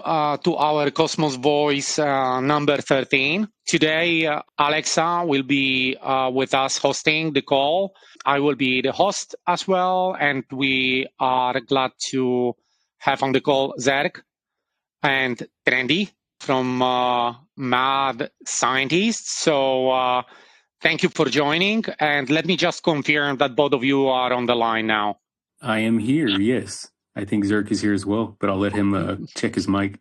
to our Cosmos Voice number 13. Today, Alexa will be with us hosting the call. I will be the host as well, and we are glad to have on the call Zerk and Trendy from Mad Scientists. So thank you for joining, and let me just confirm that both of you are on the line now. I am here, yes. I think Zerk is here as well, but I'll let him check his mic.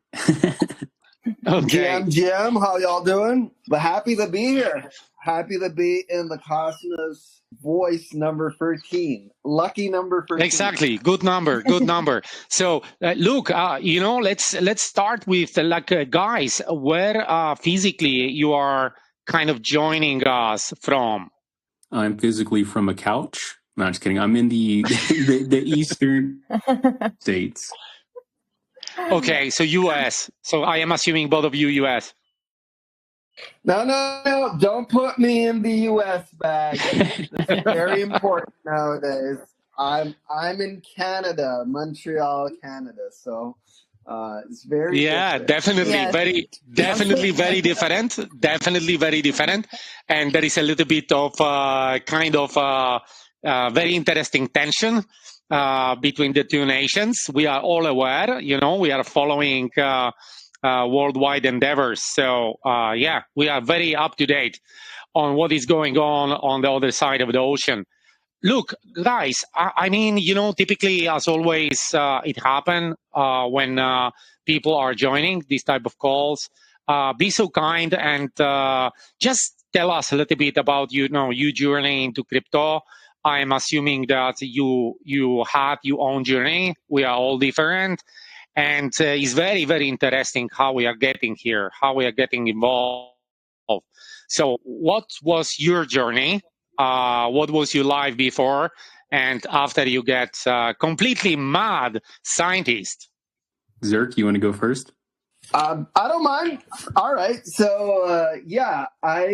Okay. GM, how y'all doing? But happy to be here. Happy to be in the Cosmos Voice number 13. Lucky number 13. Exactly. Good number. Good number. So, look, let's start with guys, where physically you are kind of joining us from. I'm physically from a couch. No, just kidding. I'm in the eastern states. Okay, so U.S. So I am assuming both of you U.S. No. Don't put me in the U.S. bag. It's very important nowadays. I'm in Canada, Montreal, Canada. So it's very different. Definitely, Yes. very different. Definitely very different. And there is a little bit of very interesting tension between the two nations. We are all aware, we are following worldwide endeavors. So, we are very up to date on what is going on the other side of the ocean. Look, guys, I mean, typically, as always, it happens when people are joining these type of calls. Be so kind and just tell us a little bit about, your journey into crypto. I'm assuming that you had your own journey. We are all different. And it's very, very interesting how we are getting here, how we are getting involved. So what was your journey? What was your life before and after you get completely mad scientist? Zerk, you want to go first? I don't mind. All right. So I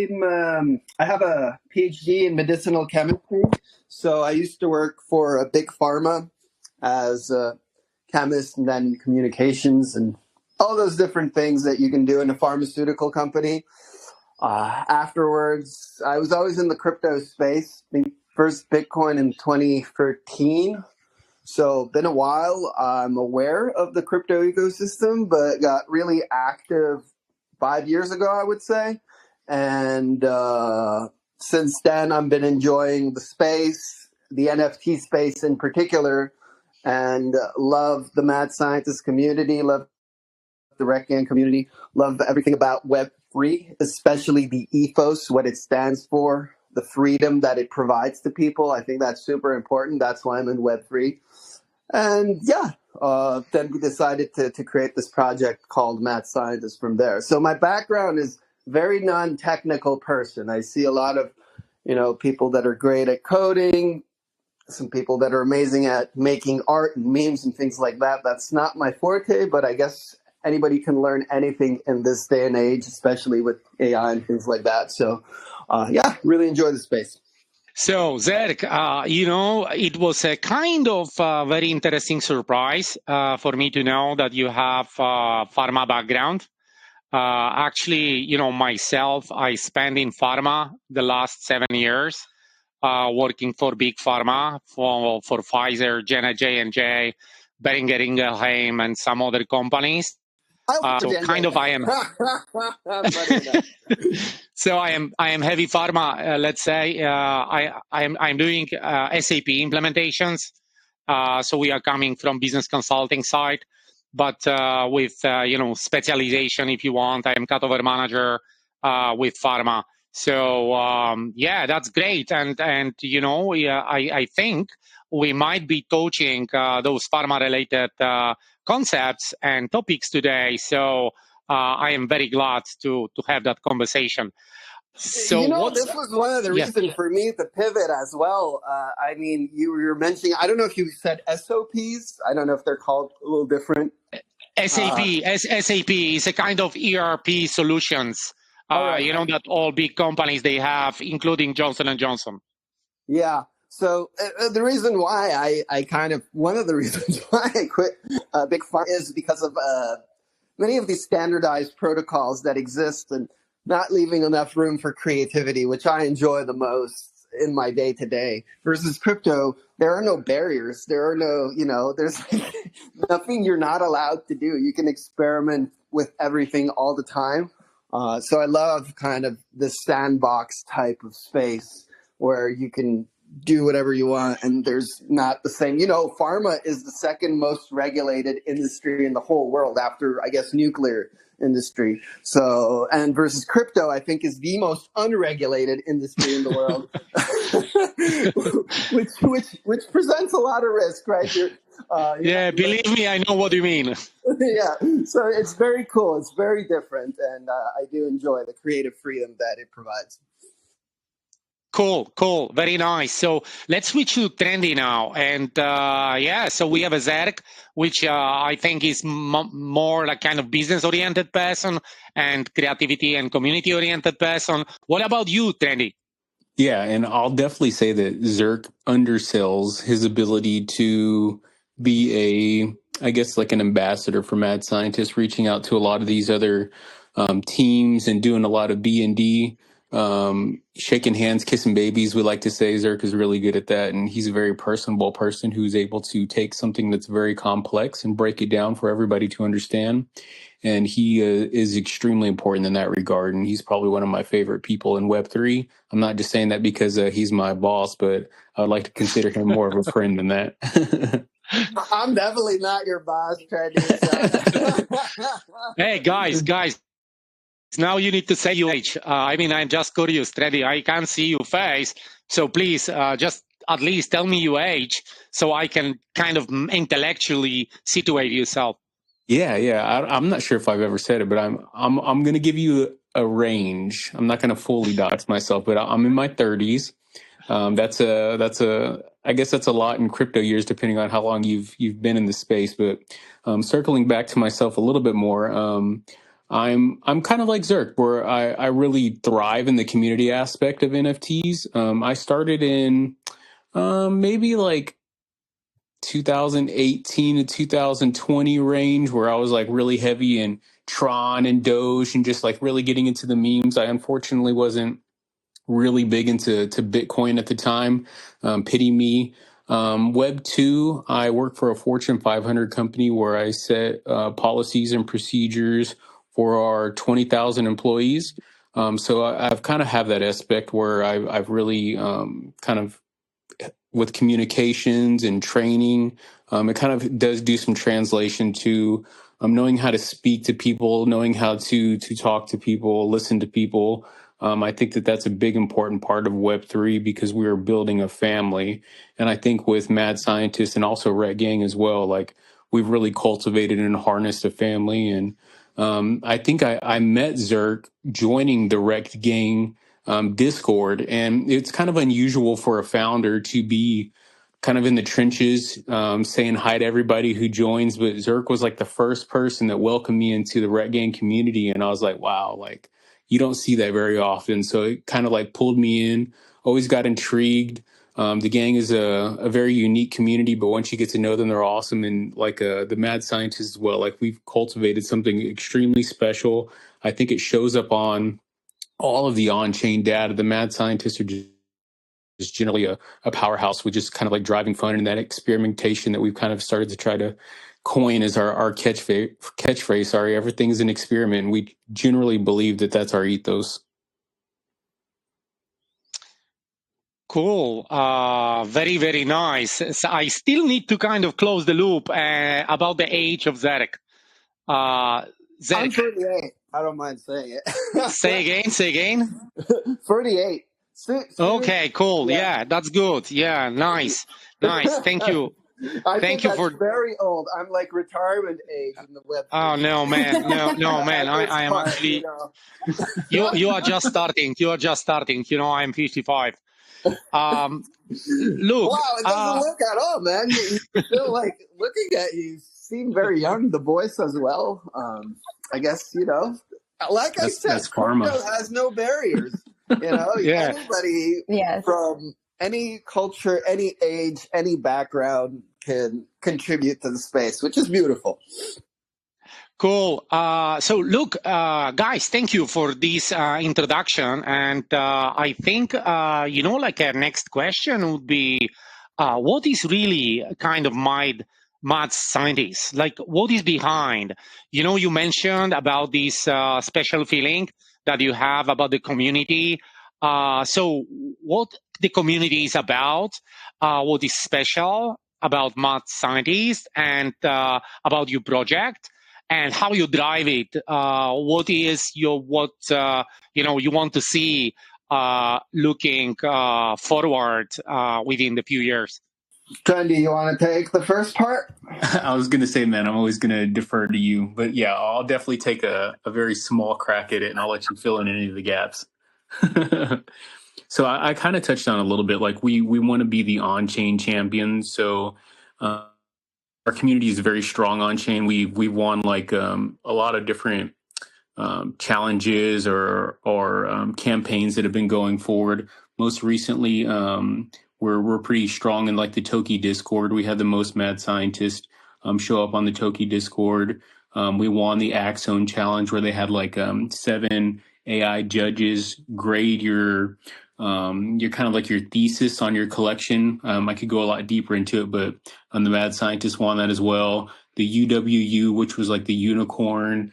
have a PhD in medicinal chemistry. So I used to work for a big pharma as a chemist and then communications and all those different things that you can do in a pharmaceutical company. Afterwards, I was always in the crypto space. First Bitcoin in 2013. So been a while. I'm aware of the crypto ecosystem, but got really active 5 years ago, I would say. And since then, I've been enjoying the space, the NFT space in particular, and love the mad scientist community, love the RecGang community, love everything about Web3, especially the ethos, what it stands for, the freedom that it provides to people. I think that's super important. That's why I'm in Web3. And then we decided to create this project called Mad Scientist from there. So my background is very non-technical person. I see a lot of, people that are great at coding, some people that are amazing at making art and memes and things like that. That's not my forte, but I guess anybody can learn anything in this day and age, especially with AI and things like that. So, really enjoy the space. So, Zerk, it was a kind of very interesting surprise for me to know that you have pharma background. Actually, myself, I spent in pharma the last 7 years working for big pharma, for Pfizer, J&J, Boehringer Ingelheim, and some other companies. So kind of I am. So I am heavy pharma. Let's say I'm doing SAP implementations. So we are coming from business consulting side, but with specialization, if you want. I am cutover manager with pharma. So that's great. And I think we might be touching those pharma related concepts and topics today. So I am very glad to have that conversation. So this was one of the reasons for me to pivot as well. I mean, you were mentioning, I don't know if you said SOPs. I don't know if they're called a little different. SAP is a kind of ERP solutions. That all big companies they have, including Johnson & Johnson. Yeah. So the reason why one of the reasons why I quit Big Pharma is because of many of these standardized protocols that exist and not leaving enough room for creativity, which I enjoy the most in my day to day. Versus crypto, there are no barriers. There are no, there's nothing you're not allowed to do. You can experiment with everything all the time. So I love kind of the sandbox type of space where you can do whatever you want and there's not the same. Pharma is the second most regulated industry in the whole world after, I guess, nuclear industry. So, and versus crypto, I think is the most unregulated industry in the world, which presents a lot of risk, right? Believe me, I know what you mean. Yeah, so it's very cool. It's very different, and I do enjoy the creative freedom that it provides. Cool. Very nice. So let's switch to Trendy now. And so we have a Zerk, which I think is more like kind of business-oriented person and creativity and community-oriented person. What about you, Trendy? Yeah, and I'll definitely say that Zerk undersells his ability to be I guess, like an ambassador for mad scientists, reaching out to a lot of these other teams and doing a lot of B&D, shaking hands, kissing babies. We like to say Zerk is really good at that, and he's a very personable person who's able to take something that's very complex and break it down for everybody to understand. And he is extremely important in that regard. And he's probably one of my favorite people in Web3. I'm not just saying that because he's my boss, but I would like to consider him more of a friend than that. I'm definitely not your boss, Trendy. So. Hey, guys, now you need to say your age. I'm just curious, Trendy. I can't see your face. So please, just at least tell me your age so I can kind of intellectually situate yourself. Yeah. I'm not sure if I've ever said it, but I'm going to give you a range. I'm not going to fully dox myself, but I'm in my 30s. I guess that's a lot in crypto years, depending on how long you've been in the space. But circling back to myself a little bit more, I'm kind of like Zerk, where I really thrive in the community aspect of NFTs. I started in maybe like 2018 to 2020 range, where I was like really heavy in Tron and Doge and just like really getting into the memes. I unfortunately wasn't really big into Bitcoin at the time. Pity me. Web 2, I work for a Fortune 500 company where I set policies and procedures for our 20,000 employees. So I've kind of have that aspect where I've really kind of with communications and training, it kind of does do some translation to knowing how to speak to people, knowing how to talk to people, listen to people. I think that that's a big important part of Web3 because we are building a family. And I think with Mad Scientists and also Red Gang as well, like we've really cultivated and harnessed a family. And I think I met Zerk joining the Red Gang Discord, and it's kind of unusual for a founder to be kind of in the trenches, saying hi to everybody who joins. But Zerk was like the first person that welcomed me into the Red Gang community, and I was like, wow, like you don't see that very often. So it kind of like pulled me in. Always got intrigued. The gang is a very unique community, but once you get to know them, they're awesome. And like the Mad Scientists as well, like we've cultivated something extremely special. I think it shows up on all of the on-chain data. The Mad Scientists are just generally a powerhouse with just kind of like driving fun and that experimentation that we've kind of started to try to coin as our catchphrase. Sorry, everything's an experiment. We generally believe that that's our ethos. Cool. Very, very nice. So I still need to kind of close the loop about the age of Zerk. Zerk. I'm 38. I don't mind saying it. Say again. 38. Okay, cool. Yeah, that's good. Yeah, nice. Thank you. I think that's very old. I'm like retirement age in the Web. Oh no, man, no, man. I am actually. You are just starting. You are just starting. I'm 55. Look. Wow, it doesn't look at all, man. You feel like looking at you seem very young. The voice as well. I guess like I said, crypto has no barriers. Yeah. Anybody from any culture, any age, any background can contribute to the space, which is beautiful. Cool. So look, guys, thank you for this introduction. And I think, like a next question would be, what is really kind of mad scientist? Like, what is behind? You mentioned about this special feeling that you have about the community. So what the community is about, what is special about mad scientists and about your project? And how you drive it. What is what you want to see looking forward within the few years? Trendy, you want to take the first part? I was going to say, man, I'm always going to defer to you. But yeah, I'll definitely take a very small crack at it and I'll let you fill in any of the gaps. So I kind of touched on a little bit, like we want to be the on-chain champions. So our community is very strong on-chain. We've won like a lot of different challenges or campaigns that have been going forward. Most recently, we're pretty strong in like the Toki Discord. We had the most mad scientists show up on the Toki Discord. We won the Axone challenge where they had like 7 AI judges grade your kind of like your thesis on your collection. I could go a lot deeper into it, but the mad scientist won that as well. The UWU, which was like the unicorn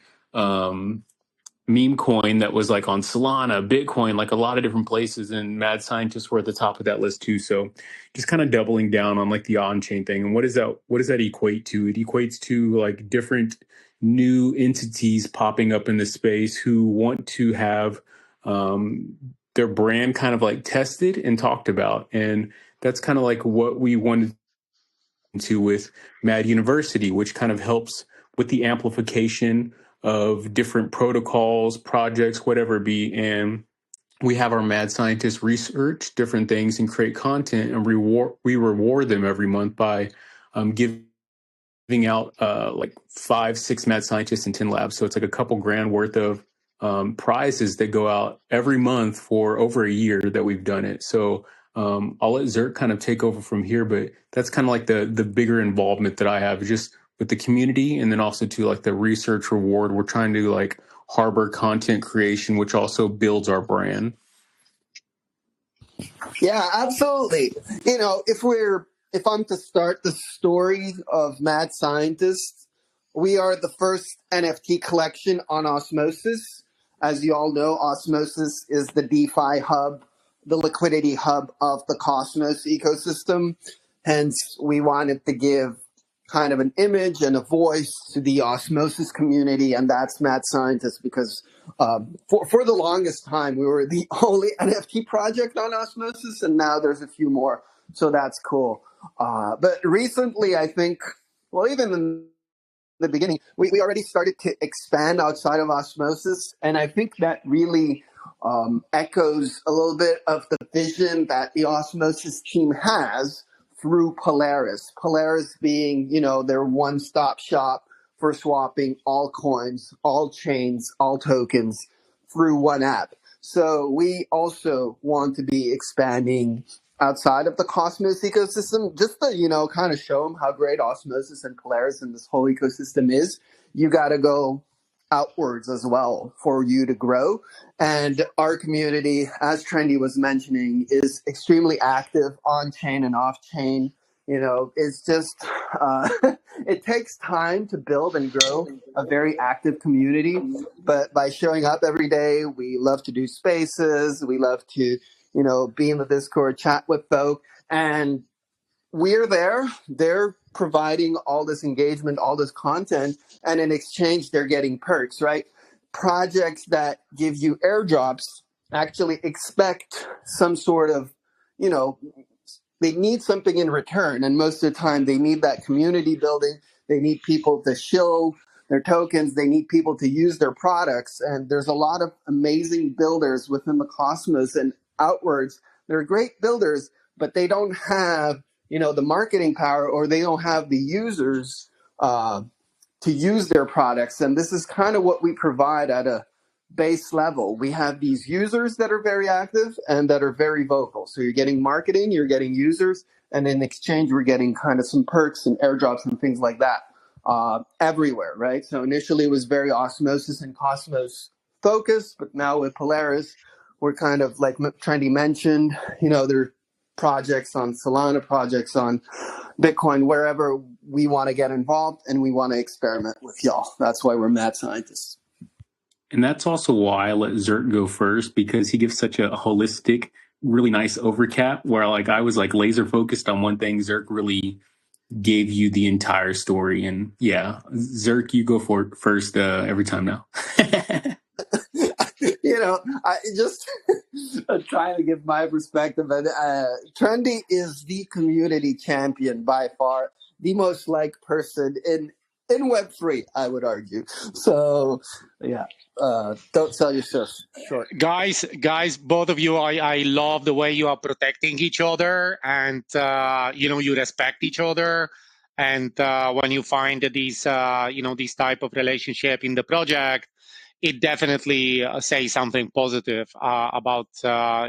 meme coin that was like on Solana, Bitcoin, like a lot of different places, and mad scientists were at the top of that list too. So just kind of doubling down on like the on-chain thing. And what does that equate to? It equates to like different new entities popping up in the space who want to have their brand kind of like tested and talked about. And that's kind of like what we wanted to with Mad University, which kind of helps with the amplification of different protocols, projects, whatever it be. And we have our mad scientists research different things and create content, and we reward them every month by giving out like 5-6 mad scientists in 10 labs. So it's like a couple grand worth of prizes that go out every month for over a year that we've done it. So I'll let Zerk kind of take over from here, but that's kind of like the bigger involvement that I have, just with the community, and then also to like the research reward. We're trying to like harbor content creation, which also builds our brand. Yeah, absolutely. If I'm to start the story of Mad Scientists, we are the first NFT collection on Osmosis. As you all know, Osmosis is the DeFi hub, the liquidity hub of the Cosmos ecosystem. Hence, we wanted to give kind of an image and a voice to the Osmosis community, and that's Mad Scientist, because for the longest time we were the only NFT project on Osmosis, and now there's a few more, so that's cool. But recently, I think, well, even in the beginning, we already started to expand outside of Osmosis, and I think that really echoes a little bit of the vision that the Osmosis team has through Polaris. Polaris being, their one-stop shop for swapping all coins, all chains, all tokens through one app. So we also want to be expanding outside of the Cosmos ecosystem, just to, kind of show them how great Osmosis and Polaris and this whole ecosystem is. You got to go outwards as well for you to grow. And our community, as Trendy was mentioning, is extremely active on chain and off chain. It's just, it takes time to build and grow a very active community. But by showing up every day, we love to do spaces. We love to, be in the Discord, chat with folk. And we're there. They're providing all this engagement, all this content, and in exchange, they're getting perks, right? Projects that give you airdrops actually expect some sort of, they need something in return. And most of the time, they need that community building. They need people to show their tokens. They need people to use their products. And there's a lot of amazing builders within the Cosmos and outwards. They're great builders, but they don't have the marketing power, or they don't have the users to use their products. And this is kind of what we provide at a base level. We have these users that are very active and that are very vocal. So you're getting marketing, you're getting users, and in exchange, we're getting kind of some perks and airdrops and things like that. everywhere, right? So initially it was very Osmosis and Cosmos focused, but now with Polaris, we're kind of like Trendy mentioned, there are projects on Solana, projects on Bitcoin, wherever we want to get involved and we want to experiment with y'all. That's why we're mad scientists. And that's also why I let Zerk go first, because he gives such a holistic, really nice overcap where like I was like laser focused on one thing. Zerk really gave you the entire story. And yeah, Zerk, you go for it first every time now. I just trying to give my perspective. And Trendy is the community champion by far, the most liked person in Web3, I would argue. So, yeah, don't sell yourself short. Guys, both of you, I love the way you are protecting each other, and you respect each other. And when you find these these type of relationship in the project, it definitely says something positive about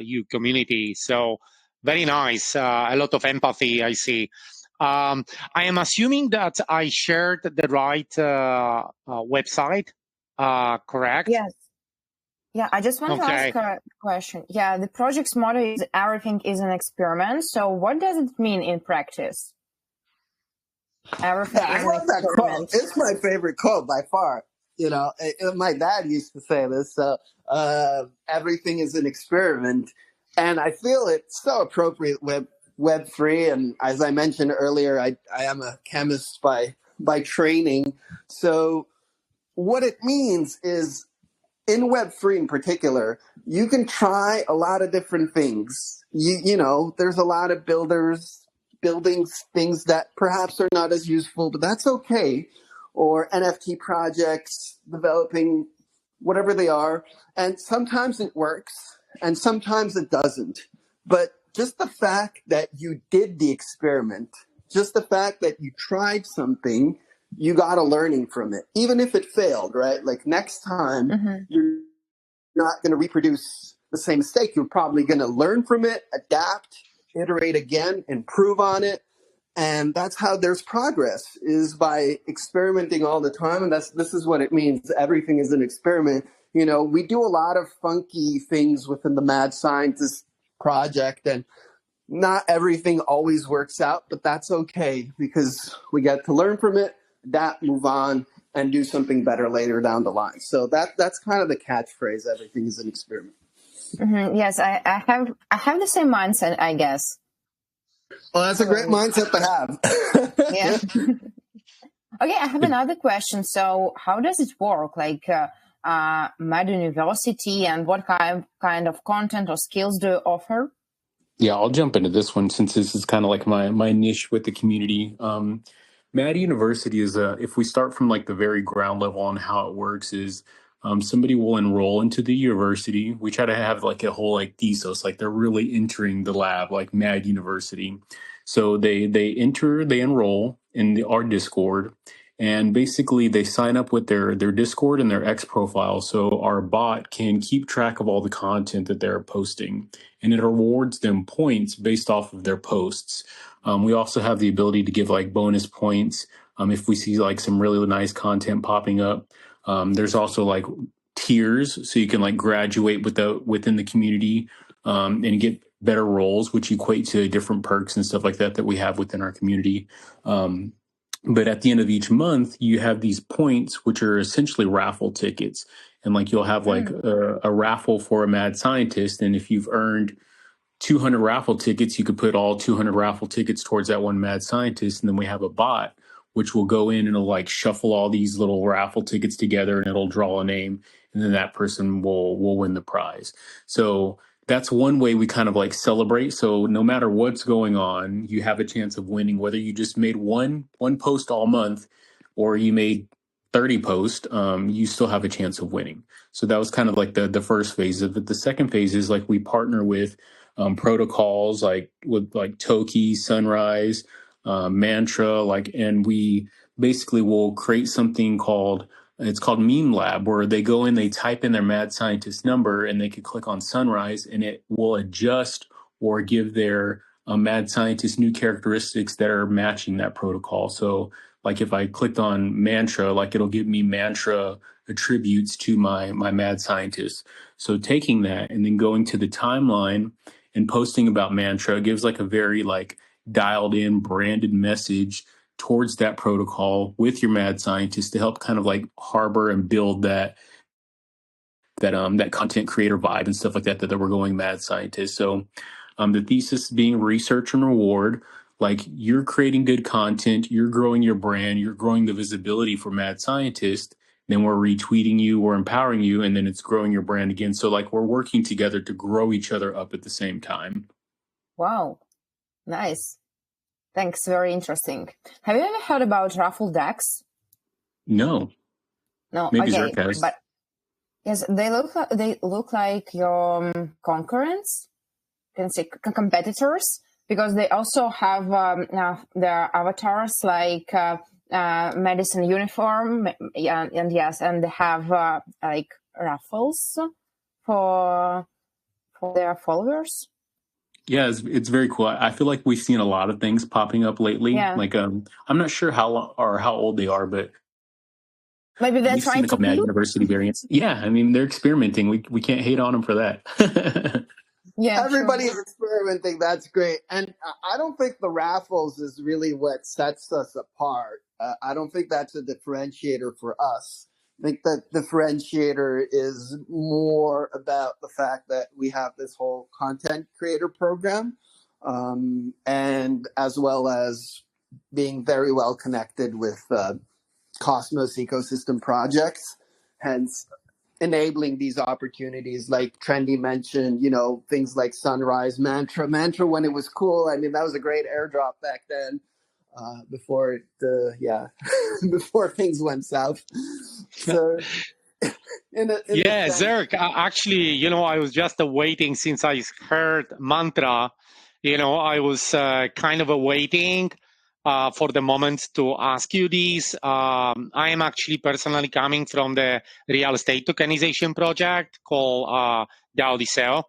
you community. So very nice, a lot of empathy I see. I am assuming that I shared the right website, correct? Yes. Yeah, I just want to ask a question. Yeah, the project's motto is everything is an experiment. So what does it mean in practice? Everything is an experiment. Quote. It's my favorite quote by far. My dad used to say this. So everything is an experiment, and I feel it's so appropriate with Web3. And as I mentioned earlier, I am a chemist by training. So what it means is, in Web3 in particular, you can try a lot of different things. There's a lot of building things that perhaps are not as useful, but that's okay. Or NFT projects, developing whatever they are. And sometimes it works and sometimes it doesn't. But just the fact that you did the experiment, just the fact that you tried something, you got a learning from it, even if it failed, right? Like next time, you're not going to reproduce the same mistake. You're probably going to learn from it, adapt, iterate again, improve on it. And that's how there's progress, is by experimenting all the time. And this is what it means. Everything is an experiment. We do a lot of funky things within the Mad Scientist project, and not everything always works out, but that's okay because we get to learn from it, adapt, move on, and do something better later down the line. So that's kind of the catchphrase. Everything is an experiment. Yes, I have the same mindset, I guess. Well, that's a great mindset to have. Yeah. Okay, I have another question. So how does it work? Like Mad University, and what kind of content or skills do you offer? Yeah, I'll jump into this one since this is kind of like my niche with the community. Mad University is if we start from like the very ground level on how it works is somebody will enroll into the university. We try to have like a whole like ethos, like they're really entering the lab, like Mad University. So they enroll in our Discord, and basically they sign up with their Discord and their X profile, so our bot can keep track of all the content that they're posting, and it rewards them points based off of their posts. We also have the ability to give like bonus points if we see like some really nice content popping up. There's also like tiers, so you can like graduate within the community and get better roles, which equate to different perks and stuff like that we have within our community. But at the end of each month, you have these points, which are essentially raffle tickets. And like you'll have like a raffle for a mad scientist. And if you've earned 200 raffle tickets, you could put all 200 raffle tickets towards that one mad scientist. And then we have a bot, which will go in and it'll like shuffle all these little raffle tickets together and it'll draw a name. And then that person will win the prize. So that's one way we kind of like celebrate. So no matter what's going on, you have a chance of winning, whether you just made one post all month or you made 30 posts, you still have a chance of winning. So that was kind of like the first phase of it. The second phase is like we partner with protocols like with like Toki, Sunrise, Mantra, and we basically will create something called Meme Lab, where they go in, they type in their mad scientist number, and they could click on Sunrise, and it will adjust or give their mad scientist new characteristics that are matching that protocol. So like if I clicked on mantra, like it'll give me mantra attributes to my mad scientist. So taking that and then going to the timeline and posting about mantra gives like a very like dialed in branded message towards that protocol with your mad scientist to help kind of like harbor and build that content creator vibe and stuff like that that we're going mad scientist. So the thesis being research and reward, like you're creating good content, you're growing your brand, you're growing the visibility for mad scientist, then we're retweeting you, we're empowering you, and then it's growing your brand again. So like we're working together to grow each other up at the same time. Wow, nice. Thanks, very interesting. Have you ever heard about raffle decks? No. No, Maybe okay, Zerk has. but yes, they look like your concurrents, can say competitors, because they also have their avatars like medicine uniform, and yes, and they have like raffles for their followers. Yeah, it's very cool. I feel like we've seen a lot of things popping up lately. Yeah, Like I'm not sure how old they are, but maybe they're we've seen trying a to couple Mad peak. University variants. Yeah, I mean they're experimenting. We can't hate on them for that. Yeah, Everybody true. is experimenting. That's great. And I don't think the raffles is really what sets us apart. I don't think that's a differentiator for us. I think that differentiator is more about the fact that we have this whole content creator program, and as well as being very well connected with Cosmos ecosystem projects. Hence, enabling these opportunities like Trendy mentioned, things like Sunrise, Mantra when it was cool. I mean, that was a great airdrop back then, before before things went south. So Yeah, sense, Zerk. Actually, I was just waiting since I heard mantra. I was kind of waiting for the moment to ask you this. I am actually personally coming from the real estate tokenization project called the Odyssey.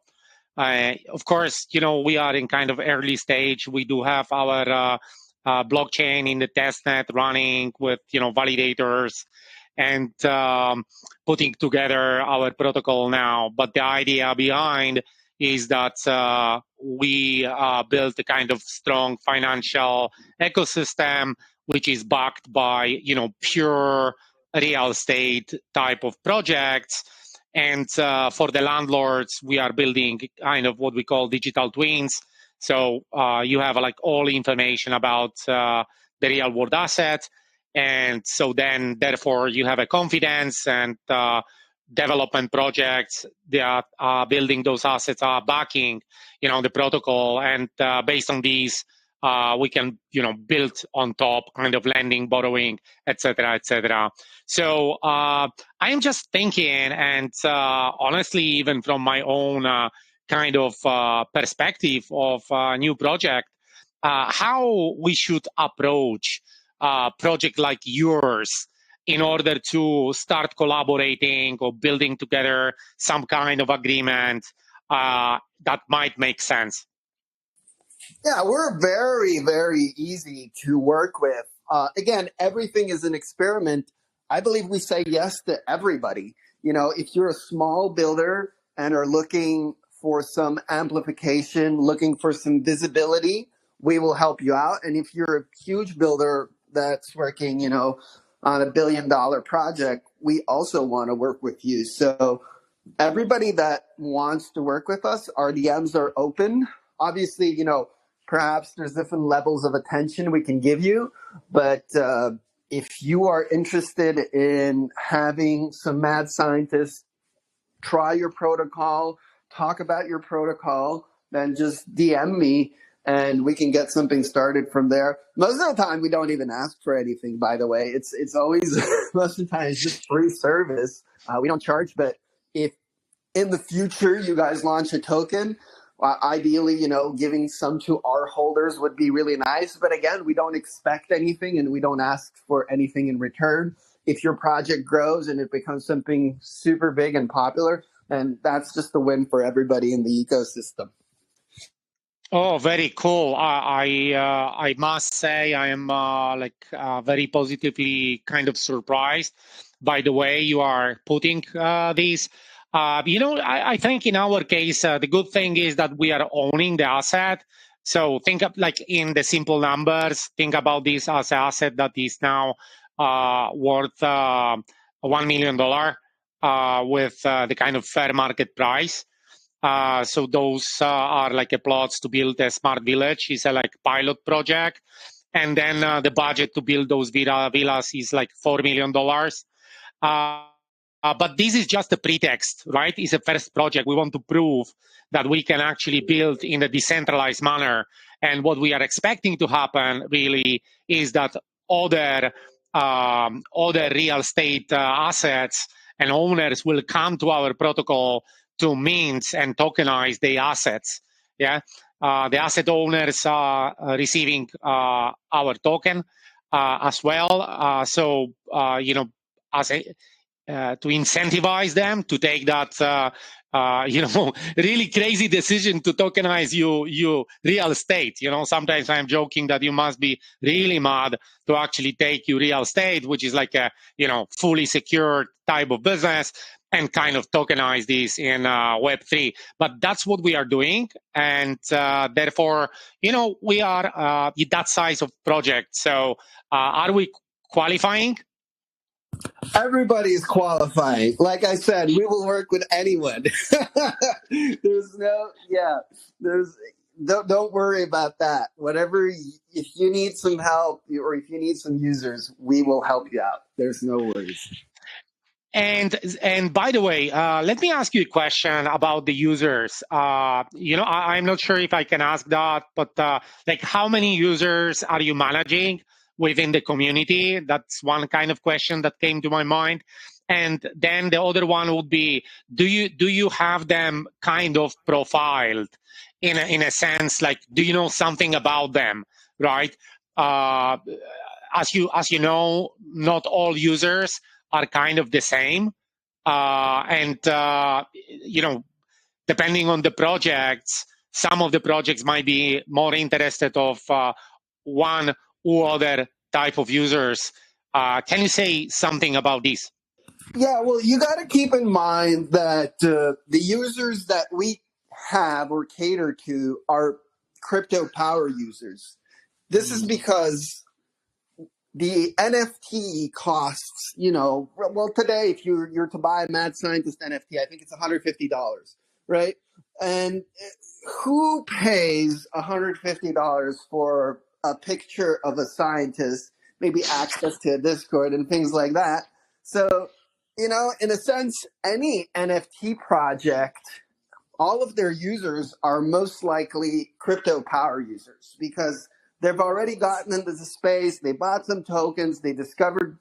Of course, we are in kind of early stage. We do have our blockchain in the testnet running with, validators and putting together our protocol now. But the idea behind is that we built a kind of strong financial ecosystem, which is backed by, pure real estate type of projects. And for the landlords, we are building kind of what we call digital twins. So you have like all information about the real world asset. And so then, therefore, you have a confidence and development projects that are building those assets are backing, the protocol. And based on these, we can, build on top kind of lending, borrowing, et cetera, et cetera. So I am just thinking, and honestly, even from my own kind of perspective of a new project, how we should approach a project like yours in order to start collaborating or building together some kind of agreement that might make sense. yeah, we're very, very easy to work with. Again, everything is an experiment. I believe we say yes to everybody. If you're a small builder and are looking for some amplification, looking for some visibility, we will help you out. And if you're a huge builder that's working, on $1 billion project, we also want to work with you. So everybody that wants to work with us, our DMs are open. Obviously, perhaps there's different levels of attention we can give you, but if you are interested in having some mad scientists try your protocol, talk about your protocol, then just DM me and we can get something started from there. Most of the time, we don't even ask for anything, by the way. It's always, most of the time, it's just free service. We don't charge, but if in the future you guys launch a token, ideally, giving some to our holders would be really nice. But again, we don't expect anything and we don't ask for anything in return. If your project grows and it becomes something super big and popular, and that's just a win for everybody in the ecosystem. Oh, very cool. I must say I am very positively kind of surprised by the way you are putting these. I think in our case, the good thing is that we are owning the asset. So think of like in the simple numbers, think about this as an asset that is now worth $1 million with the kind of fair market price. So those are like a plots to build a smart village. It's a like pilot project, and then the budget to build those villas is like $4 million. But this is just a pretext, right? It's a first project. We want to prove that we can actually build in a decentralized manner. And what we are expecting to happen really is that other real estate assets and owners will come to our protocol to mint and tokenize the assets. Yeah, the asset owners are receiving our token as well. As a to incentivize them to take that really crazy decision to tokenize you real estate. Sometimes I'm joking that you must be really mad to actually take your real estate, which is like a fully secured type of business, and kind of tokenize this in Web3. But that's what we are doing, and therefore we are that size of project. So are we qualifying? Everybody is qualifying. Like I said, we will work with anyone. There's don't worry about that. If you need some help or if you need some users, we will help you out. There's no worries. And by the way, let me ask you a question about the users. I'm not sure if I can ask that, but like how many users are you managing within the community? That's one kind of question that came to my mind. And then the other one would be, do you have them kind of profiled in a sense, like do you know something about them, right? Uh, as you know, not all users are kind of the same, and depending on the projects, some of the projects might be more interested of one or other type of users. Can you say something about this? Yeah, well, you got to keep in mind that the users that we have or cater to are crypto power users. This is because the NFT costs, well, today, if you're to buy a Mad Scientist NFT, I think it's $150, right? And who pays $150 for a picture of a scientist, maybe access to a Discord and things like that? So, in a sense, any NFT project, all of their users are most likely crypto power users because they've already gotten into the space, they bought some tokens, they discovered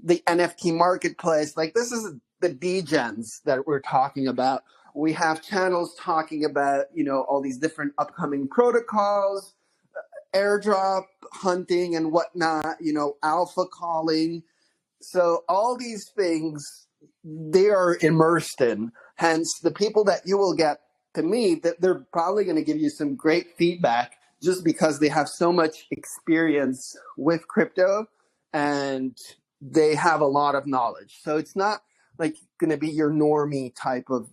the NFT marketplace. Like this is the degens that we're talking about. We have channels talking about, all these different upcoming protocols, airdrop hunting and whatnot, alpha calling. So all these things they are immersed in. Hence, the people that you will get to meet, that they're probably going to give you some great feedback just because they have so much experience with crypto and they have a lot of knowledge. So it's not like going to be your normie type of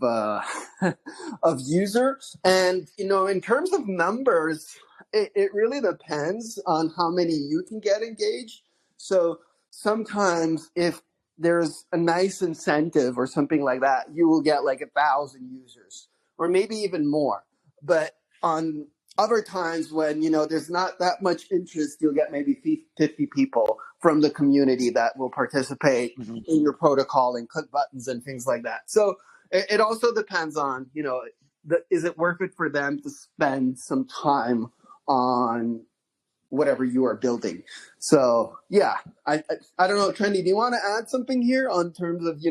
of user. And in terms of numbers, it really depends on how many you can get engaged. So sometimes if there's a nice incentive or something like that, you will get like 1,000 users or maybe even more. But on other times when there's not that much interest, you'll get maybe 50 people from the community that will participate in your protocol and click buttons and things like that. So it also depends on is it worth it for them to spend some time on whatever you are building. So yeah, I don't know, Trendy, do you want to add something here on terms of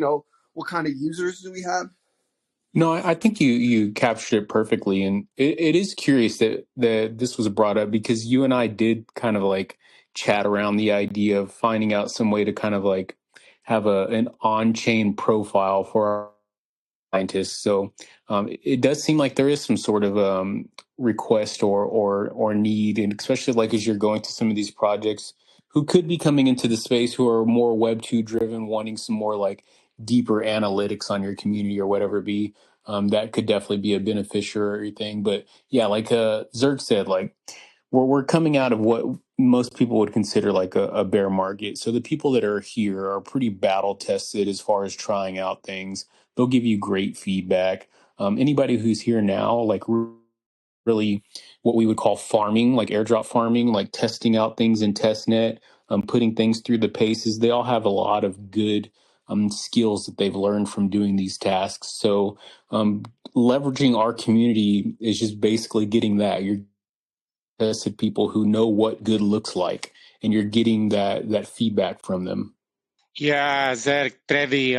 what kind of users do we have? No, I think you captured it perfectly, and it is curious that this was brought up because you and I did kind of like chat around the idea of finding out some way to kind of like have an on-chain profile for scientists. So it does seem like there is some sort of request or need, and especially like as you're going to some of these projects who could be coming into the space who are more Web2 driven, wanting some more like deeper analytics on your community or whatever it be. That could definitely be a beneficiary thing. But yeah, like Zerk said, like we're coming out of what most people would consider like a bear market. So the people that are here are pretty battle tested as far as trying out things. They'll give you great feedback. Anybody who's here now, like really what we would call farming, like airdrop farming, like testing out things in testnet, putting things through the paces. They all have a lot of good skills that they've learned from doing these tasks. So leveraging our community is just basically getting that. You're tested people who know what good looks like, and you're getting that feedback from them. Yeah, Zerk, Trendy,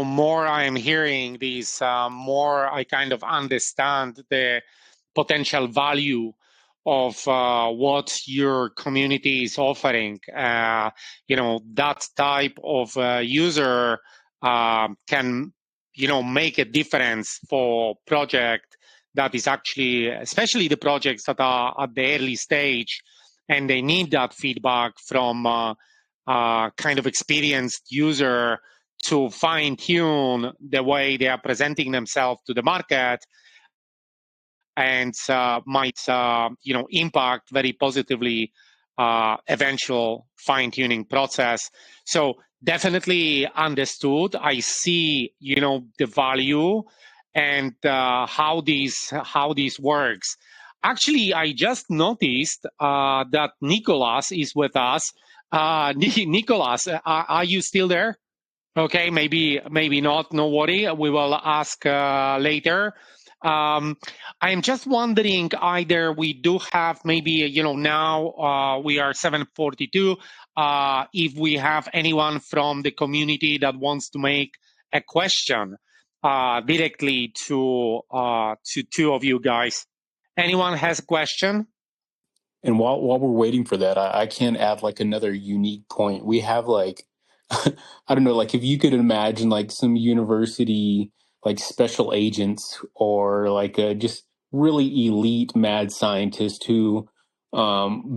more I'm hearing these, more I kind of understand the potential value of what your community is offering. That type of user can, make a difference for project that is actually, especially the projects that are at the early stage, and they need that feedback from kind of experienced user to fine tune the way they are presenting themselves to the market, and might impact very positively eventual fine tuning process. So definitely understood. I see the value and how this works. Actually, I just noticed that Nicolas is with us. Nicolas, are you still there? Okay, maybe not. No worry. We will ask later. I'm just wondering, either we do have maybe now we are 7:42. If we have anyone from the community that wants to make a question directly to two of you guys. Anyone has a question? And while we're waiting for that, I can add like another unique point. We have like I don't know, like if you could imagine like some university like special agents or like just really elite mad scientists who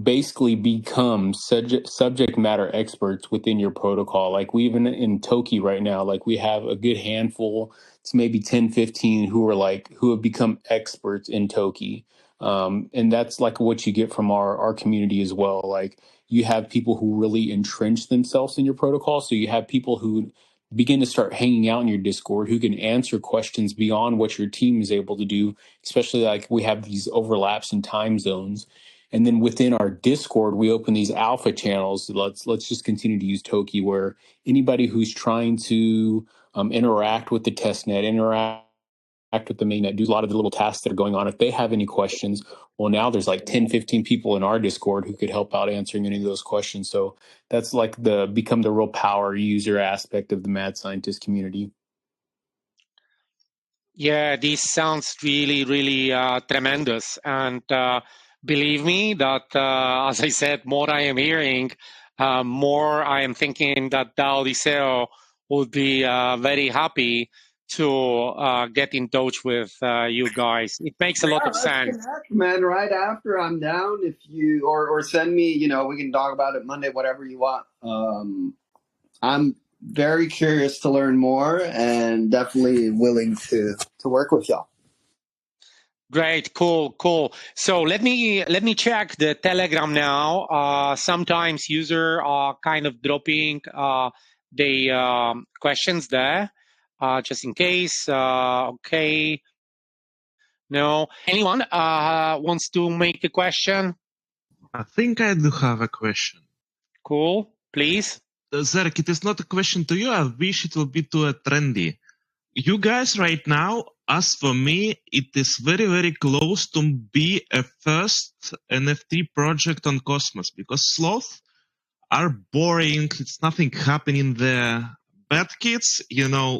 basically become subject matter experts within your protocol. Like we even in Toki right now, like we have a good handful, it's maybe 10, 15 who have become experts in Toki. And that's like what you get from our community as well. Like you have people who really entrench themselves in your protocol. So you have people who begin to start hanging out in your Discord who can answer questions beyond what your team is able to do, especially like we have these overlaps in time zones. And then within our Discord, we open these alpha channels. Let's just continue to use Toki, where anybody who's trying to interact with the testnet, interact with the mainnet, do a lot of the little tasks that are going on. If they have any questions, well, now there's like 10, 15 people in our Discord who could help out answering any of those questions. So that's like become the real power user aspect of the mad scientist community. Yeah, this sounds really, really tremendous. And believe me that, as I said, more I am hearing, more I am thinking that DAO Liceo would be very happy to get in touch with you guys. It makes a lot of Let's sense. connect, man. Right after I'm down, if you or send me, we can talk about it Monday, whatever you want. I'm very curious to learn more and definitely willing to work with y'all. Great, cool. So let me check the Telegram now. Sometimes user are kind of dropping the questions there, just in case. Okay, no. Anyone wants to make a question? I think I do have a question. Cool, please. Zerk, it is not a question to you. I wish it will be to a Trendy. You guys right now, as for me, it is very, very close to be a first NFT project on Cosmos, because sloth are boring. It's nothing happening there. Bad kids,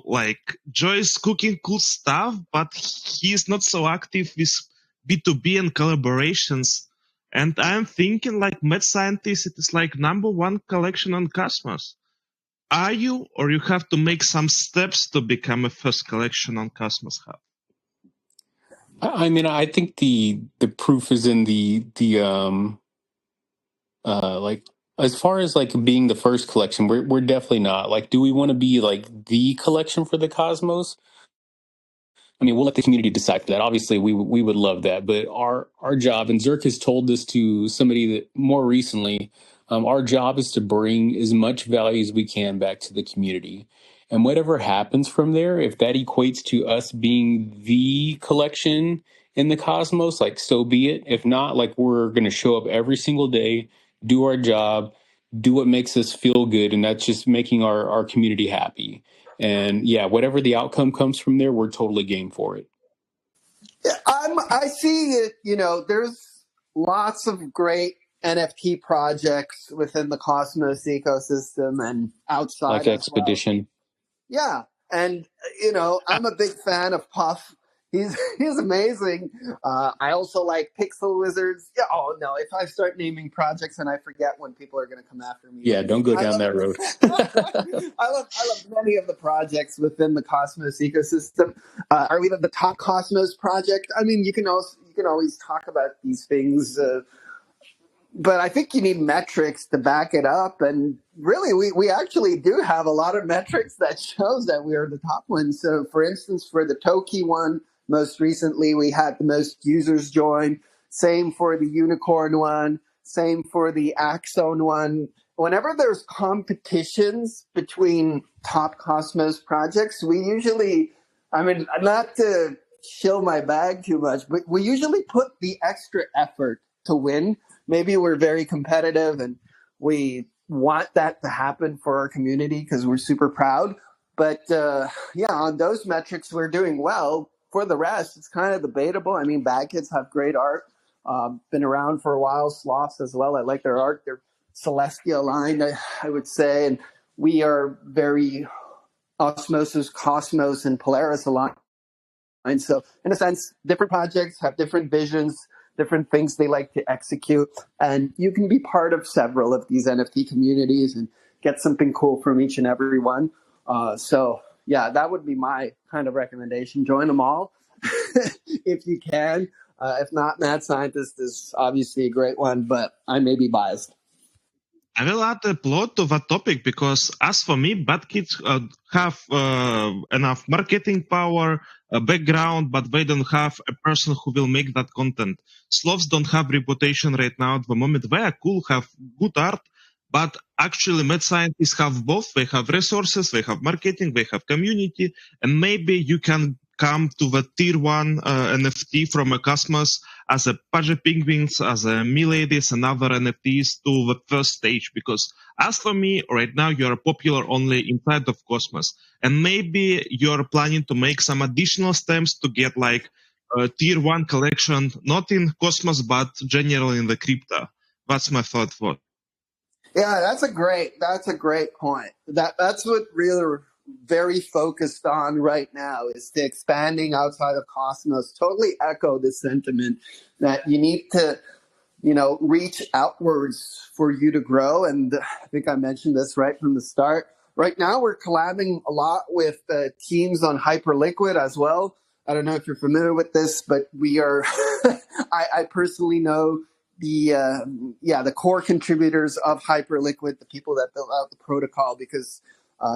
like Joy is cooking cool stuff, but he is not so active with B2B and collaborations. And I'm thinking like Mad Scientist, it is like #1 collection on Cosmos. are you, or you have to make some steps to become a first collection on Cosmos Hub? I mean, I think the proof is in the like, as far as like being the first collection, we're definitely not. Like, do we want to be like the collection for the Cosmos? I mean, we'll let the community decide for that. Obviously, we would love that, but our job, and Zerk has told this to somebody that more recently, our job is to bring as much value as we can back to the community, and whatever happens from there, if that equates to us being the collection in the Cosmos, like so be it. If not, like we're going to show up every single day, do our job, do what makes us feel good, and that's just making our community happy. And yeah, whatever the outcome comes from there, we're totally game for it. Yeah, I see it. There's lots of great NFT projects within the Cosmos ecosystem and outside Like as well. Expedition. Yeah, and I'm a big fan of Puff. He's amazing. I also like Pixel Wizards. Yeah. Oh no, if I start naming projects and I forget when people are going to come after me. Yeah, don't go down that road. I love many of the projects within the Cosmos ecosystem. Are we the top Cosmos project? I mean, you can always talk about these things. But I think you need metrics to back it up. And really, we actually do have a lot of metrics that shows that we are the top one. So for instance, for the Toki one, most recently, we had the most users join. Same for the Unicorn one. Same for the Axone one. Whenever there's competitions between top Cosmos projects, we usually, I mean, not to shill my bag too much, but we usually put the extra effort to win. Maybe we're very competitive and we want that to happen for our community because we're super proud. But yeah, on those metrics, we're doing well. For the rest, it's kind of debatable. I mean, Bad Kids have great art. Been around for a while. Sloths as well. I like their art. They're Celestia aligned, I would say. And we are very Osmosis, Cosmos, and Polaris aligned. And so, in a sense, different projects have different visions, different things they like to execute. And you can be part of several of these NFT communities and get something cool from each and every one. So, yeah, that would be my kind of recommendation. Join them all if you can. If not, Mad Scientist is obviously a great one, but I may be biased. I will add a plot to that topic because, as for me, bad kids have enough marketing power, background, but they don't have a person who will make that content. Sloths don't have reputation right now at the moment. They are cool, have good art, but actually mad scientists have both. They have resources, they have marketing, they have community, and maybe you can come to the tier 1 NFT from a Cosmos as a Page Penguins, as a Miladies and other NFTs to the first stage. Because as for me, right now you're popular only inside of Cosmos. And maybe you're planning to make some additional steps to get like a tier 1 collection, not in Cosmos, but generally in the crypto. That's my thought for it. Yeah, that's a great point. That's what really very focused on right now is to expanding outside of Cosmos. Totally echo the sentiment that you need to, reach outwards for you to grow. And I think I mentioned this right from the start. Right now, we're collabing a lot with teams on Hyperliquid as well. I don't know if you're familiar with this, but we are. I personally know the core contributors of Hyperliquid, the people that built out the protocol, because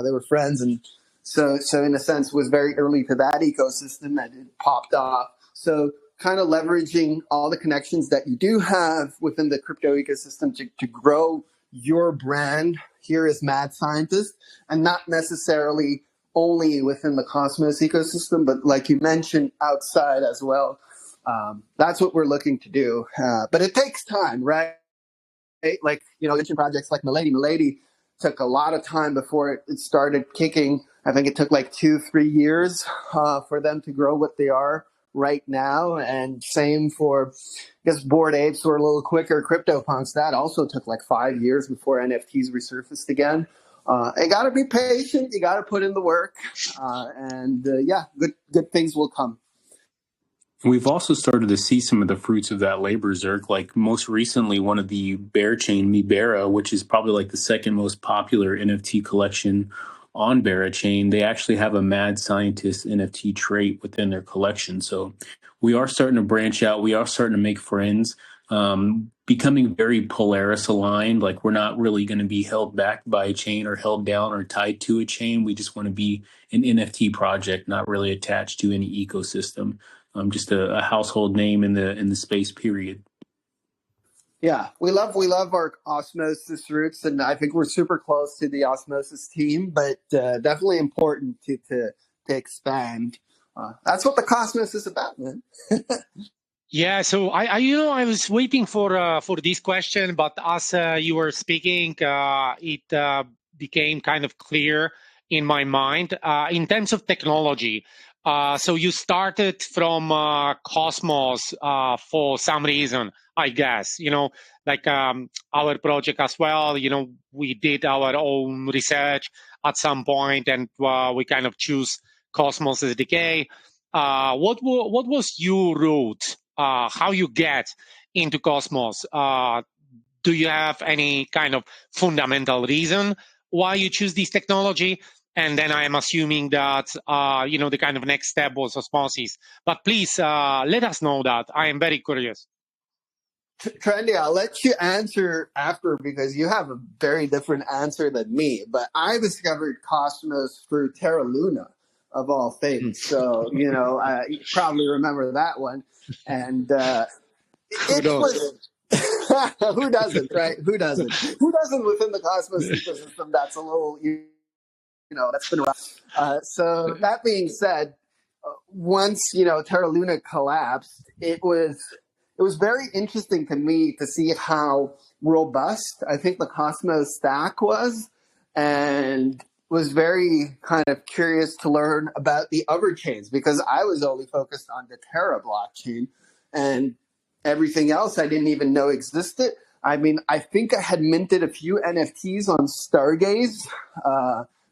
they were friends, and so in a sense was very early to that ecosystem that it popped off. So kind of leveraging all the connections that you do have within the crypto ecosystem to grow your brand here as Mad Scientist, and not necessarily only within the Cosmos ecosystem, but like you mentioned, outside as well. That's what we're looking to do. But it takes time, right? Like, mentioned projects like Milady took a lot of time before it started kicking. I think it took like 2-3 years for them to grow what they are right now. And same for, I guess, Bored Apes were a little quicker. CryptoPunks, that also took like 5 years before NFTs resurfaced again. You got to be patient. You got to put in the work. And yeah, good things will come. We've also started to see some of the fruits of that labor, Zerk. Like most recently, one of the Bear chain, Mibera, which is probably like the second most popular NFT collection on Bear chain, they actually have a mad scientist NFT trait within their collection. So we are starting to branch out. We are starting to make friends, becoming very Polaris aligned. Like we're not really going to be held back by a chain or held down or tied to a chain. We just want to be an NFT project, not really attached to any ecosystem. Just a household name in the space period. Yeah, we love our Osmosis roots, and I think we're super close to the Osmosis team, but definitely important to expand. That's what the Cosmos is about, man. Yeah, so I was waiting for this question, but as you were speaking, it became kind of clear in my mind in terms of technology. So you started from Cosmos for some reason, I guess. Like our project as well. We did our own research at some point, and we kind of choose Cosmos SDK. What was your route? How you get into Cosmos? Do you have any kind of fundamental reason why you choose this technology? And then I am assuming that the kind of next step was Osmosis. But please let us know that. I am very curious. Trendy, I'll let you answer after because you have a very different answer than me. But I discovered Cosmos through Terra Luna, of all things. So, you probably remember that one. And it was. Who doesn't, right? Who doesn't? Who doesn't within the Cosmos ecosystem? That's a little, that's been around. So that being said, once Terra Luna collapsed, it was very interesting to me to see how robust I think the Cosmos stack was, and was very kind of curious to learn about the other chains because I was only focused on the Terra blockchain, and everything else I didn't even know existed. I mean, I think I had minted a few NFTs on Stargaze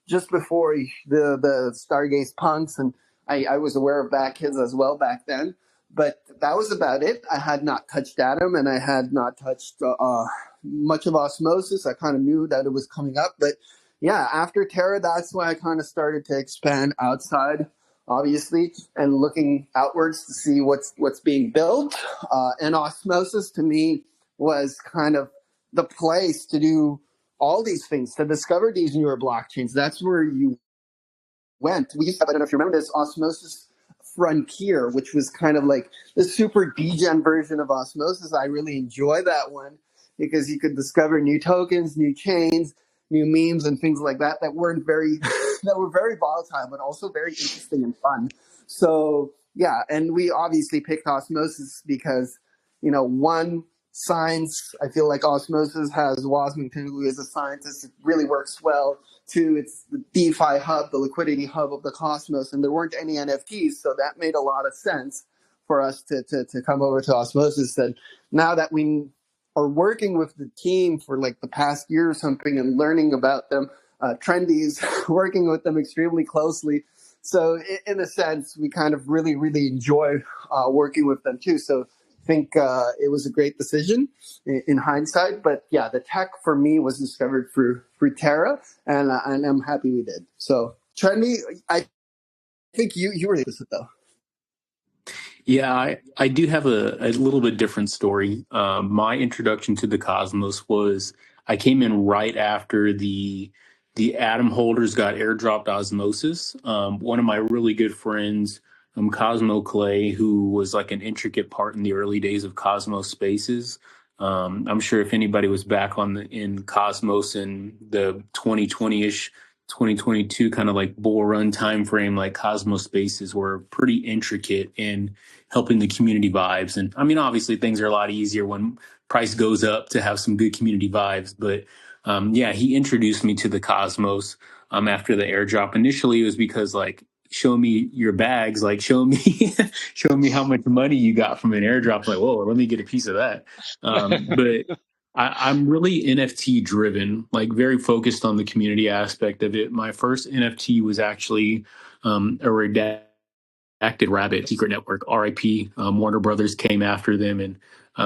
just before the Stargaze punks, and I was aware of Backkids as well back then. But that was about it. I had not touched Atom, and I had not touched much of Osmosis. I kind of knew that it was coming up. But yeah, after Terra, that's why I kind of started to expand outside, obviously, and looking outwards to see what's being built. And Osmosis, to me, was kind of the place to do all these things, to discover these newer blockchains. That's where you went. We used to have, I don't know if you remember this, Osmosis Frontier, which was kind of like the super degen version of Osmosis. I really enjoy that one because you could discover new tokens, new chains, new memes, and things like that that weren't very that were very volatile, but also very interesting and fun. So yeah, and we obviously picked Osmosis because one, science. I feel like Osmosis has Wasmington, who is a scientist. It really works well. Two, it's the DeFi hub, the liquidity hub of the Cosmos, and there weren't any NFTs, so that made a lot of sense for us to come over to Osmosis. And now that we are working with the team for like the past year or something and learning about them, Trendy's working with them extremely closely. So in a sense, we kind of really, really enjoy working with them too. So I think it was a great decision in hindsight. But yeah, the tech for me was discovered through Terra, and I'm happy we did. So Trendy, I think you were the opposite though. Yeah, I do have a little bit different story. My introduction to the Cosmos was I came in right after the Atom holders got airdropped Osmosis. One of my really good friends, Cosmo Clay, who was like an intricate part in the early days of Cosmos Spaces. I'm sure if anybody was back in Cosmos in the 2020-ish, 2022 kind of like bull run time frame, like Cosmos Spaces were pretty intricate in helping the community vibes. And I mean, obviously things are a lot easier when price goes up to have some good community vibes. But yeah, he introduced me to the Cosmos after the airdrop. Initially, it was because like, show me your bags, like show me show me how much money you got from an airdrop. Like, whoa, let me get a piece of that. But I'm really NFT driven, like very focused on the community aspect of it. My first NFT was actually a redacted Acted Rabbit secret network, RIP. Warner Brothers came after them and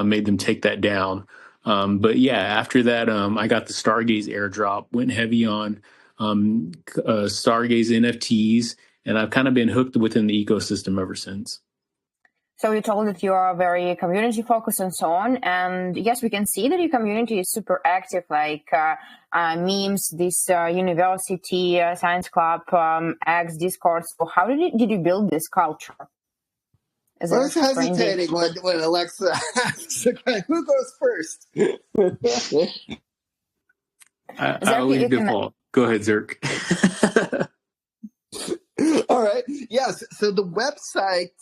made them take that down. But yeah, after that, I got the Stargaze airdrop, went heavy on Stargaze NFTs, and I've kind of been hooked within the ecosystem ever since. So you told that you are very community focused and so on. And yes, we can see that your community is super active, like memes, this university, science club, X, Discord. So how did you build this culture? I was hesitating when Alexa asks, okay, who goes first? I always default. Go ahead, Zerk. All right. Yes. So the website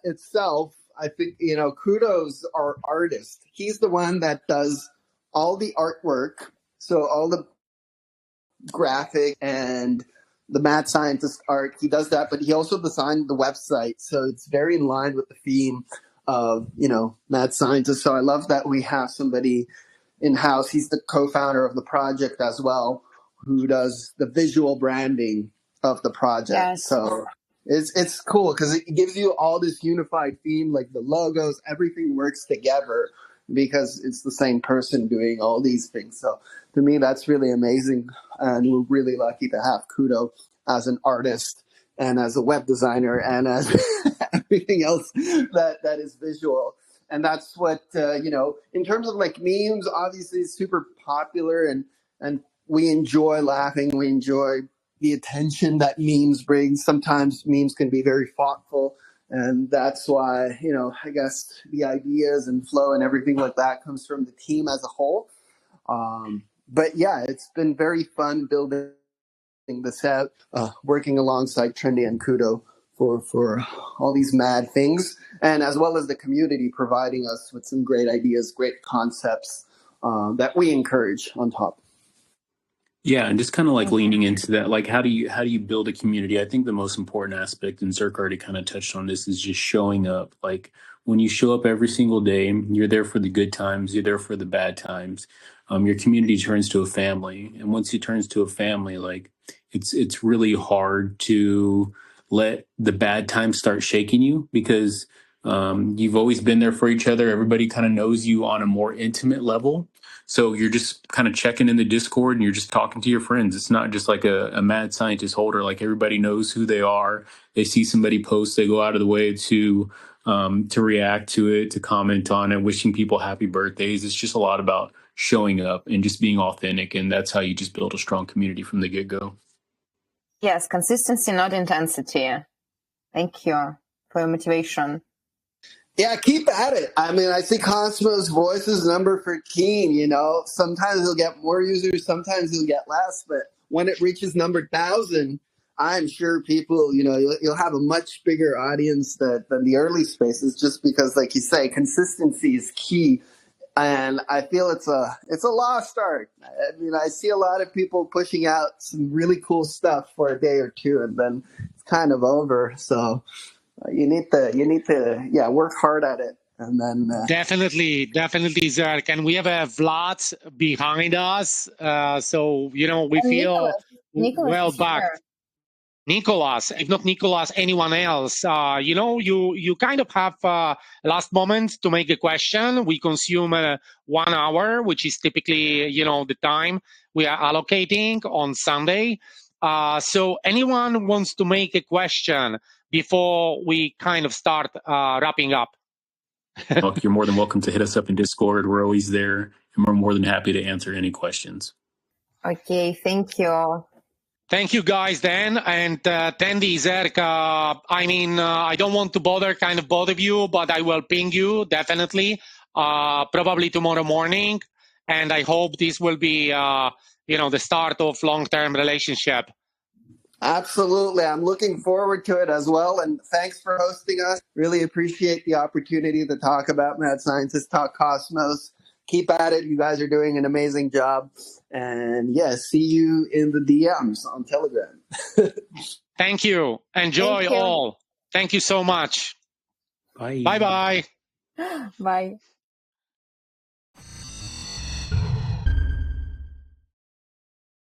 itself, I think, kudos our artist. He's the one that does all the artwork. So all the graphic and the mad scientist art, he does that, but he also designed the website. So it's very in line with the theme of, mad scientist. So I love that we have somebody in-house. He's the co-founder of the project as well, who does the visual branding of the project. Yes. So it's cool because it gives you all this unified theme, like the logos, everything works together because it's the same person doing all these things. So to me, that's really amazing. And we're really lucky to have Kudo as an artist and as a web designer and as everything else that is visual. And that's what, in terms of like memes, obviously it's super popular and we enjoy laughing. We enjoy the attention that memes bring. Sometimes memes can be very thoughtful. And that's why, I guess the ideas and flow and everything like that comes from the team as a whole. But yeah, it's been very fun building this out, working alongside Trendy and Kudo for all these mad things, and as well as the community providing us with some great ideas, great concepts that we encourage on top. Yeah, and just kind of like leaning into that, like how do you build a community? I think the most important aspect, and Zerk already kind of touched on this, is just showing up. Like when you show up every single day, you're there for the good times, you're there for the bad times. Your community turns to a family, and once it turns to a family, like it's really hard to let the bad times start shaking you because you've always been there for each other. Everybody kind of knows you on a more intimate level. So you're just kind of checking in the Discord and you're just talking to your friends. It's not just like a mad scientist holder. Like everybody knows who they are. They see somebody post, they go out of the way to react to it, to comment on it, wishing people happy birthdays. It's just a lot about showing up and just being authentic. And that's how you just build a strong community from the get-go. Yes, consistency, not intensity. Thank you for your motivation. Yeah, keep at it. I mean, I see Cosmos Voices number 13, sometimes he'll get more users, sometimes he'll get less, but when it reaches number 1,000, I'm sure people, you'll have a much bigger audience than the early spaces just because, like you say, consistency is key. And I feel it's a lost art. I mean, I see a lot of people pushing out some really cool stuff for a day or two, and then it's kind of over. So you need to work hard at it, and then definitely Zerk, and we have a Vlad behind us, so we and feel Nicholas well backed. Nicholas, if not Nicholas, anyone else, you kind of have last moment to make a question. We consume 1 hour, which is typically, the time we are allocating on Sunday. So anyone wants to make a question before we kind of start wrapping up? Look, you're more than welcome to hit us up in Discord. We're always there, and we're more than happy to answer any questions. Okay, thank you. Thank you, guys, then. And Trendy, Zerk, I don't want to bother you, but I will ping you, definitely, probably tomorrow morning. And I hope this will be, the start of long-term relationship. Absolutely. I'm looking forward to it as well. And thanks for hosting us. Really appreciate the opportunity to talk about Mad Scientist, talk Cosmos. Keep at it. You guys are doing an amazing job. And see you in the DMs on Telegram. Thank you. Enjoy all. Thank you so much. Bye. Bye-bye. Bye.